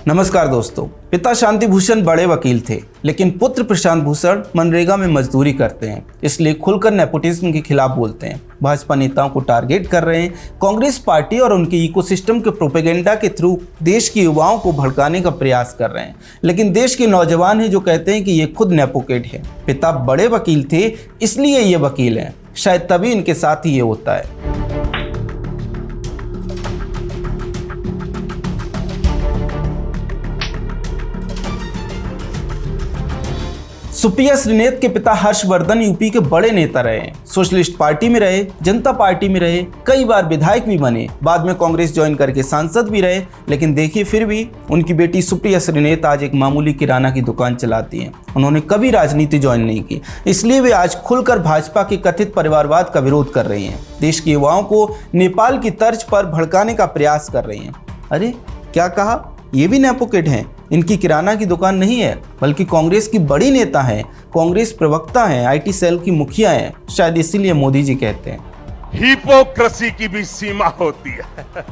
नमस्कार दोस्तों। पिता शांति भूषण बड़े वकील थे, लेकिन पुत्र प्रशांत भूषण मनरेगा में मजदूरी करते हैं, इसलिए खुलकर नेपोटिज्म के खिलाफ बोलते हैं। भाजपा नेताओं को टारगेट कर रहे हैं। कांग्रेस पार्टी और उनके इकोसिस्टम के प्रोपेगेंडा के थ्रू देश के युवाओं को भड़काने का प्रयास कर रहे हैं। लेकिन देश के नौजवान हैं जो कहते हैं कि ये खुद नेपोकिड है। पिता बड़े वकील थे, इसलिए ये वकील हैं। शायद तभी इनके साथ ही ये होता है। सुप्रिया श्रीनेत के पिता हर्षवर्धन यूपी के बड़े नेता रहे हैं। सोशलिस्ट पार्टी में रहे, जनता पार्टी में रहे, कई बार विधायक भी बने, बाद में कांग्रेस ज्वाइन करके सांसद भी रहे। लेकिन देखिए, फिर भी उनकी बेटी सुप्रिया श्रीनेत आज एक मामूली किराना की दुकान चलाती हैं। उन्होंने कभी राजनीति ज्वाइन नहीं की, इसलिए वे आज खुलकर भाजपा के कथित परिवारवाद का विरोध कर रही हैं। देश के युवाओं को नेपाल की तर्ज पर भड़काने का प्रयास कर रही हैं। अरे क्या कहा, ये भी नेपोकिड हैं। इनकी किराना की दुकान नहीं है, बल्कि कांग्रेस की बड़ी नेता है, कांग्रेस प्रवक्ता है, आईटी सेल की मुखिया है। शायद इसीलिए मोदी जी कहते हैं हिपोक्रेसी की भी सीमा होती है।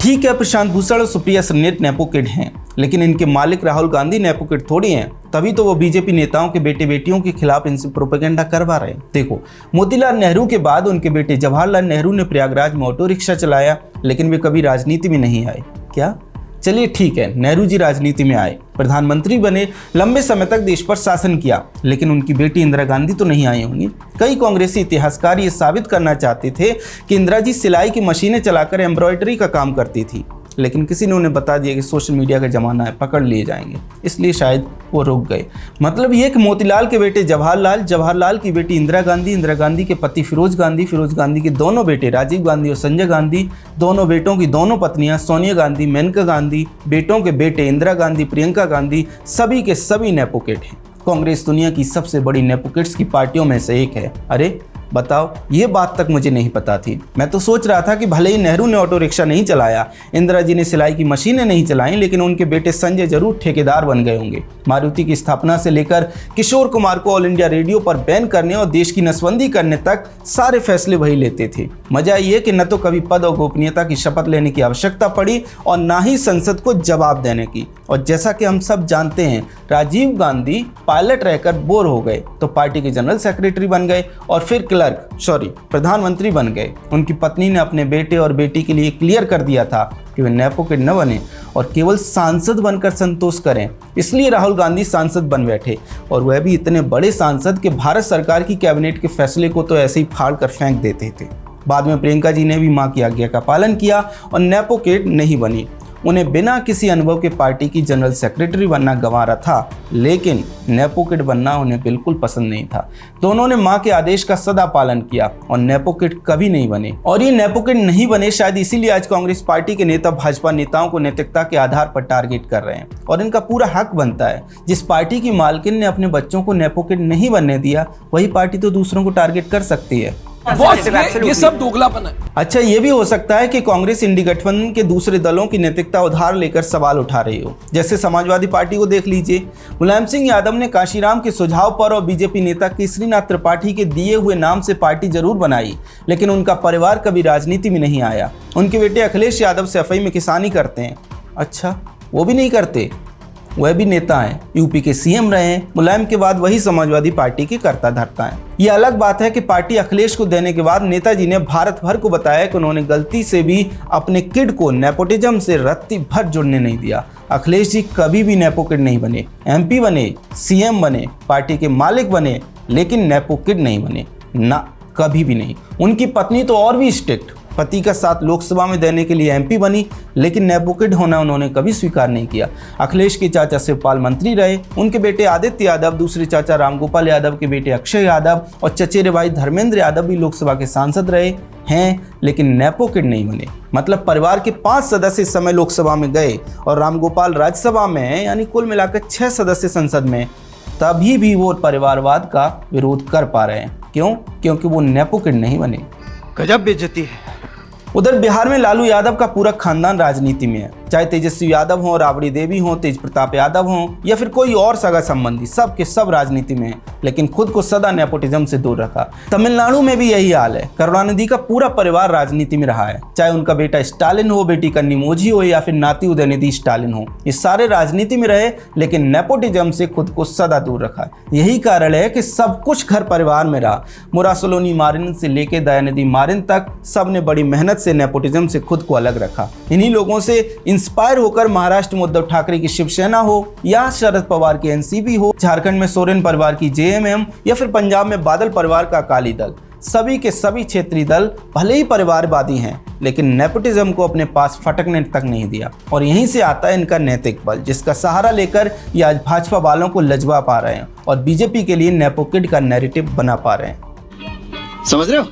ठीक है, प्रशांत भूषण और सुप्रिया श्रीनेत नेपोकिड हैं, लेकिन इनके मालिक राहुल गांधी नेपोकिड थोड़ी हैं। तभी तो वो बीजेपी नेताओं के बेटे बेटियों के खिलाफ इनसे प्रोपेगेंडा करवा रहे हैं। देखो, मोतीलाल नेहरू के बाद उनके बेटे जवाहरलाल नेहरू ने प्रयागराज में ऑटो रिक्शा चलाया, लेकिन वे कभी राजनीति में नहीं आए। क्या? चलिए ठीक है, नेहरू जी राजनीति में आए, प्रधानमंत्री बने, लंबे समय तक देश पर शासन किया, लेकिन उनकी बेटी इंदिरा गांधी तो नहीं आई होंगी। कई कांग्रेसी इतिहासकार ये साबित करना चाहते थे कि इंदिरा जी सिलाई की मशीनें चलाकर एम्ब्रॉयडरी का काम करती थी, लेकिन किसी ने उन्हें बता दिया कि सोशल मीडिया का जमाना है, पकड़ लिए जाएंगे, इसलिए शायद वो रुक गए। मतलब ये कि मोतीलाल के बेटे जवाहरलाल, जवाहरलाल की बेटी इंदिरा गांधी, इंदिरा गांधी के पति फिरोज गांधी, फिरोज गांधी के दोनों बेटे राजीव गांधी और संजय गांधी, दोनों बेटों की दोनों पत्नियां सोनिया गांधी, मेनका गांधी, बेटों के बेटे इंदिरा गांधी, प्रियंका गांधी, सभी के सभी नेपोकिड हैं। कांग्रेस दुनिया की सबसे बड़ी नेपोकिड्स की पार्टियों में से एक है। अरे बताओ, ये बात तक मुझे नहीं पता थी। मैं तो सोच रहा था कि भले ही नेहरू ने ऑटो रिक्शा नहीं चलाया, इंदिरा जी ने सिलाई की मशीनें नहीं चलाई, लेकिन उनके बेटे संजय जरूर ठेकेदार बन गए होंगे। मारुति की स्थापना से लेकर किशोर कुमार को ऑल इंडिया रेडियो पर बैन करने और देश की नसबंदी करने तक सारे फैसले वही लेते थे। मजा ये कि न तो कभी पद और गोपनीयता की शपथ लेने की आवश्यकता पड़ी और ना ही संसद को जवाब देने की। और जैसा कि हम सब जानते हैं, राजीव गांधी पायलट रहकर बोर हो गए तो पार्टी के जनरल सेक्रेटरी बन गए और फिर प्रधानमंत्री बन गए। उनकी पत्नी ने अपने बेटे और बेटी के लिए क्लियर कर दिया था कि वे नेपोकिड न बने और केवल सांसद बनकर संतोष करें। इसलिए राहुल गांधी सांसद बन बैठे, और वह भी इतने बड़े सांसद कि भारत सरकार की कैबिनेट के फैसले को तो ऐसे ही फाड़ कर फेंक देते थे। बाद में प्रियंका जी ने भी मां की आज्ञा का पालन किया और नेपोकिड नहीं बनी। उन्हें बिना किसी अनुभव के पार्टी की जनरल सेक्रेटरी बनना गंवारा था, लेकिन नेपोकिड बनना उन्हें बिल्कुल पसंद नहीं था। दोनों ने मां के आदेश का सदा पालन किया और नेपोकिड कभी नहीं बने। और ये नेपोकिड नहीं बने शायद इसीलिए आज कांग्रेस पार्टी के नेता भाजपा नेताओं को नैतिकता के आधार पर टारगेट कर रहे हैं, और इनका पूरा हक बनता है। जिस पार्टी की मालकिन ने अपने बच्चों को नेपोकिड नहीं बनने दिया, वही पार्टी तो दूसरों को टारगेट कर सकती है। ये सब दोगलापन है। अच्छा, ये भी हो सकता है कि कांग्रेस इंडी गठबंधन के दूसरे दलों की नैतिकता उधार लेकर सवाल उठा रही हो। जैसे समाजवादी पार्टी को देख लीजिए। मुलायम सिंह यादव ने काशीराम के सुझाव पर और बीजेपी नेता केसरीनाथ त्रिपाठी के दिए हुए नाम से पार्टी जरूर बनाई, लेकिन उनका परिवार कभी राजनीति में नहीं आया। उनके बेटे अखिलेश यादव सफाई में किसानी करते हैं। अच्छा, वो भी नहीं करते, वह भी नेता हैं, यूपी के सीएम रहे हैं। मुलायम के बाद वही समाजवादी पार्टी के कर्ता धर्ता हैं। ये अलग बात है कि पार्टी अखिलेश को देने के बाद नेताजी ने भारत भर को बताया कि उन्होंने गलती से भी अपने किड को नेपोटिज्म से रत्ती भर जुड़ने नहीं दिया। अखिलेश जी कभी भी नेपोकिड नहीं बने, एमपी बने, सीएम बने, पार्टी के मालिक बने, लेकिन नेपोकिड नहीं बने, ना कभी भी नहीं। उनकी पत्नी तो और भी स्ट्रिक्ट, पति का साथ लोकसभा में देने के लिए एमपी बनी, लेकिन नेपोकिड होना उन्होंने कभी स्वीकार नहीं किया। अखिलेश के चाचा शिवपाल मंत्री रहे, उनके बेटे आदित्य यादव, दूसरे चाचा रामगोपाल यादव के बेटे अक्षय यादव और चचेरे भाई धर्मेंद्र यादव भी लोकसभा के सांसद रहे हैं, लेकिन नेपोकिड नहीं बने। मतलब परिवार के 5 सदस्य इस समय लोकसभा में गए और रामगोपाल राज्यसभा में है, यानी कुल मिलाकर 6 सदस्य संसद में, तभी भी वो परिवारवाद का विरोध कर पा रहे हैं। क्यों? क्योंकि वो नेपोकिड नहीं बने। गजब बेइज्जती है। उधर बिहार में लालू यादव का पूरा खानदान राजनीति में है। चाहे तेजस्वी यादव हो, राबड़ी देवी हो, तेज प्रताप यादव हो या फिर कोई और सगा संबंधी, सब के सब राजनीति में हैं, लेकिन खुद को सदा नेपोटिज्म से दूर रखा। तमिलनाडु में भी यही हाल है। करुणानिधि का पूरा परिवार राजनीति में रहा है, चाहे उनका बेटा स्टालिन हो, बेटी कन्निमोझी हो या फिर नाती उदयनिधि स्टालिन हो, ये सारे राजनीति में रहे लेकिन नेपोटिज्म से खुद को सदा दूर रखा। यही कारण है कि सब कुछ घर परिवार में रहा। मुरासोलोनी मारिन से लेकर दयानिधि मारिन तक सबने बड़ी मेहनत से नेपोटिज्म से खुद को अलग रखा। इन्हीं लोगों से इंस्पायर होकर महाराष्ट्र में उद्धव ठाकरे की शिवसेना हो या शरद पवार की एनसीपी हो, झारखंड में सोरेन परिवार की जेएमएम या फिर पंजाब में बादल परिवार का अकाली दल, सभी के सभी क्षेत्रीय दल भले ही परिवारवादी हैं लेकिन नेपोटिज्म को अपने पास फटकने तक नहीं दिया। और यहीं से आता है इनका नैतिक बल, जिसका सहारा लेकर ये आज भाजपा वालों को लजवा पा रहे हैं और बीजेपी के लिए नेपोकिड का नैरेटिव बना पा रहे हैं। समझ रहे हो?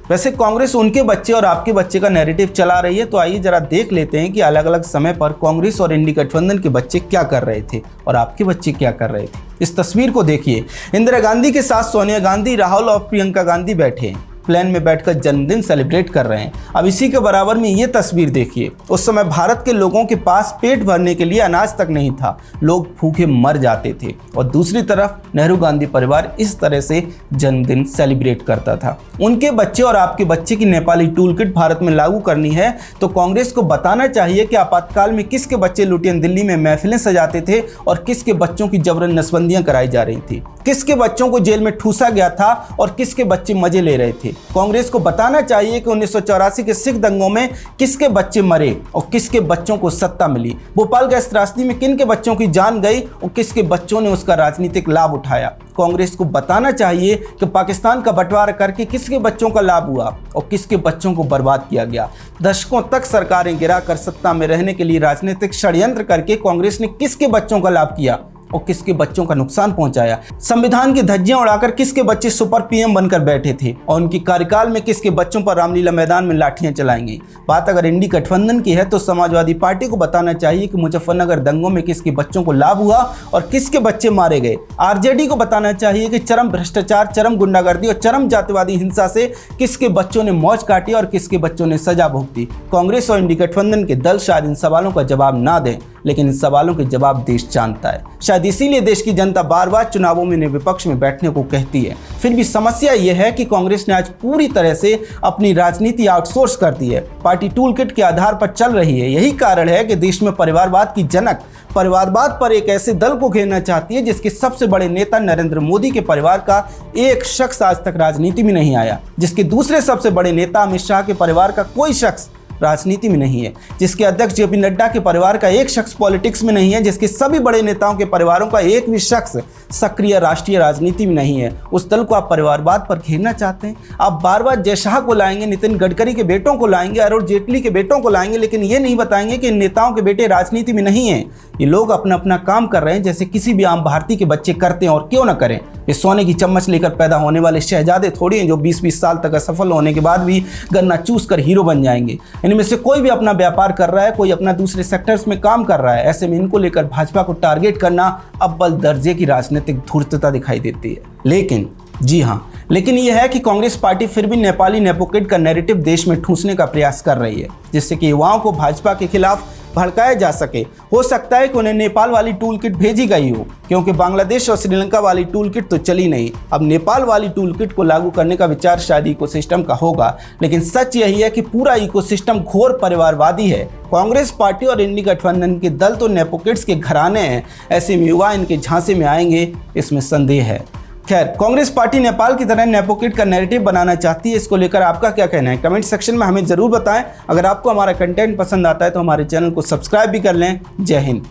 वैसे कांग्रेस उनके बच्चे और आपके बच्चे का नैरेटिव चला रही है, तो आइए जरा देख लेते हैं कि अलग अलग समय पर कांग्रेस और इंडी गठबंधन के बच्चे क्या कर रहे थे और आपके बच्चे क्या कर रहे थे। इस तस्वीर को देखिए। इंदिरा गांधी के साथ सोनिया गांधी, राहुल और प्रियंका गांधी बैठे हैं, प्लेन में बैठकर जन्मदिन सेलिब्रेट कर रहे हैं। अब इसी के बराबर में ये तस्वीर देखिए। उस समय भारत के लोगों के पास पेट भरने के लिए अनाज तक नहीं था, लोग भूखे मर जाते थे। और दूसरी तरफ नेहरू गांधी परिवार इस तरह से जन्मदिन सेलिब्रेट करता था। उनके बच्चे और आपके बच्चे की नेपाली टूल किट भारत में लागू करनी है तो कांग्रेस को बताना चाहिए कि आपातकाल में किसके बच्चे लुटियन दिल्ली में महफिलें सजाते थे और किसके बच्चों की जबरन नसबंदियां कराई जा रही थी, किसके बच्चों को जेल में ठूसा गया था और किसके बच्चे मजे ले रहे थे। कांग्रेस को बताना चाहिए कि 1984 के सिख दंगों में किसके बच्चे मरे और किसके बच्चों को सत्ता मिली, भोपाल गैस त्रासदी में किन के बच्चों की जान गई और किसके बच्चों ने उसका राजनीतिक लाभ उठाया। कांग्रेस को बताना चाहिए कि पाकिस्तान का बंटवारा करके किसके बच्चों का लाभ हुआ और किसके बच्चों को बर्बाद किया गया। दशकों तक सरकारें गिराकर सत्ता में रहने के लिए राजनीतिक षड्यंत्र करके कांग्रेस ने किसके बच्चों का लाभ किया और किसके बच्चों का नुकसान पहुंचाया। संविधान की धज्जियां उड़ाकर किसके बच्चे सुपर पीएम बनकर बैठे थे और उनकी कार्यकाल में किसके बच्चों पर रामलीला मैदान में लाठियां चलाएंगी। बात अगर इंडी गठबंधन की है तो समाजवादी पार्टी को बताना चाहिए कि मुजफ्फरनगर दंगों में किसके बच्चों को लाभ हुआ और किसके बच्चे मारे गए। आरजेडी को बताना चाहिए कि चरम भ्रष्टाचार, चरम गुंडागर्दी और चरम जातिवादी हिंसा से किसके बच्चों ने मौज काटी और किसके बच्चों ने सजा भुगती। कांग्रेस और इंडी गठबंधन के दल शायद इन सवालों का जवाब ना दें, लेकिन इन सवालों के जवाब देश जानता है। शायद इसीलिए देश की जनता बार बार चुनावों में इन्हें विपक्ष में बैठने को कहती है। फिर भी समस्या यह है कि कांग्रेस ने आज पूरी तरह से अपनी राजनीति आउटसोर्स कर दी है, पार्टी टूल किट के आधार पर चल रही है। यही कारण है कि देश में परिवारवाद की जनक परिवारवाद पर एक ऐसे दल को घेरना चाहती है जिसके सबसे बड़े नेता नरेंद्र मोदी के परिवार का एक शख्स आज तक राजनीति में नहीं आया, जिसके दूसरे सबसे बड़े नेता अमित शाह के परिवार का कोई शख्स राजनीति में नहीं है, जिसके अध्यक्ष जेपी नड्डा के परिवार का एक शख्स पॉलिटिक्स में नहीं है, जिसके सभी बड़े नेताओं के परिवारों का एक भी शख्स सक्रिय राष्ट्रीय राजनीति में नहीं है। उस दल को आप परिवारवाद पर घेरना चाहते हैं। आप बार बार जय शाह को लाएंगे, नितिन गडकरी के बेटों को लाएंगे, अरुण जेटली के बेटों को लाएंगे, लेकिन ये नहीं बताएंगे कि इन नेताओं के बेटे राजनीति में नहीं हैं। ये लोग अपना अपना काम कर रहे हैं जैसे किसी भी आम भारतीय के बच्चे करते हैं, और क्यों ना करें। ये सोने की चम्मच लेकर पैदा होने वाले शहजादे थोड़ी हैं जो 20-20 साल तक असफल होने के बाद भी गन्ना चूस कर हीरो बन जाएंगे। इनमें से कोई भी अपना व्यापार कर रहा है, कोई अपना दूसरे सेक्टर्स में काम कर रहा है। ऐसे में इनको लेकर भाजपा को टारगेट करना अव्वल दर्जे की राजनीतिक धूर्तता दिखाई देती है। लेकिन जी हाँ, लेकिन यह है कि कांग्रेस पार्टी फिर भी नेपाली नेपोकिड का नैरेटिव देश में ठूंसने का प्रयास कर रही है, जिससे कि युवाओं को भाजपा के खिलाफ भड़काया जा सके। हो सकता है कि उन्हें नेपाल वाली टूल किट भेजी गई हो, क्योंकि बांग्लादेश और श्रीलंका वाली टूल किट तो चली नहीं। अब नेपाल वाली टूल किट को लागू करने का विचार शायद इकोसिस्टम का होगा, लेकिन सच यही है कि पूरा इकोसिस्टम घोर परिवारवादी है। कांग्रेस पार्टी और इंडी गठबंधन के दल तो नेपोकिड्स के घराने हैं, ऐसे में युवा इनके झांसे में आएंगे, इसमें संदेह है। खैर, कांग्रेस पार्टी नेपाल की तरह नेपोकिड का नैरेटिव बनाना चाहती है। इसको लेकर आपका क्या कहना है कमेंट सेक्शन में हमें जरूर बताएं। अगर आपको हमारा कंटेंट पसंद आता है तो हमारे चैनल को सब्सक्राइब भी कर लें। जय हिंद।